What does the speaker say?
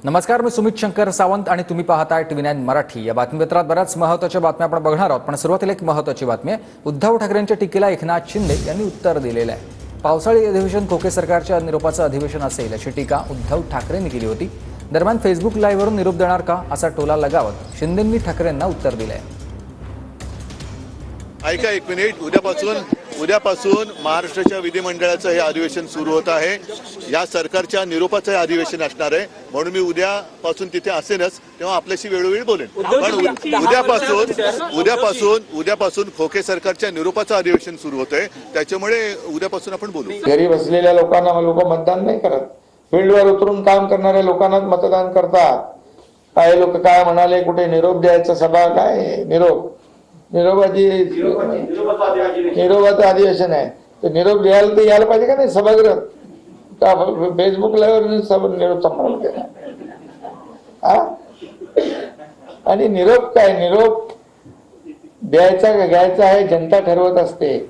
नमस्कार, मी सुमित शंकर सावंत आणि तुम्ही पाहताय TV9 मराठी। या बातमीपत्रात बऱ्याच महत्त्वाच्या बातम्या आपण बघणार आहोत, पण सुरुवातीला एक महत्त्वाची बातमी आहे। उद्धव ठाकरेंच्या टीकेला एकनाथ शिंदे यांनी उत्तर दिलेलं आहे। पावसाळी अधिवेशन खोके सरकारच्या निरोपाचं अधिवेशन असेल अशी टीका उद्धव ठाकरेंनी केली होती। दरम्यान फेसबुक लाईव्हवरून निरोप देणार का असा टोला लगावत शिंदेंनी ठाकरेंना उत्तर दिलंय। ऐका एक मिनिट, उद्यापासून महाराष्ट्राच्या विधिमंडळाचं हे अधिवेशन सुरू होत आहे। या सरकारच्या निरोपाचं अधिवेशन असणार आहे, म्हणून मी उद्यापासून तिथे असेनच, तेव्हा आपल्याशी वेळोवेळी बोलेन। पण उद्यापासून खोके सरकारच्या निरोपाचं अधिवेशन सुरू होतंय, त्याच्यामुळे उद्यापासून आपण बोलू। घरी बसलेल्या लोकांना लोक मतदान नाही करत, फील्डवर उतरून काम करणाऱ्या लोकांनाच मतदान करतात। काही लोक काय म्हणाले, कुठे निरोप द्यायचा सभा, काय निरोपाचं अधिवेशन आहे, तर निरोप द्यायला तर यायला पाहिजे का नाही सभागृहात? का फेसबुक लाईव्हवर निरोप संपला? आणि निरोप काय, निरोप द्यायचा का घ्यायचा आहे जनता ठरवत असते।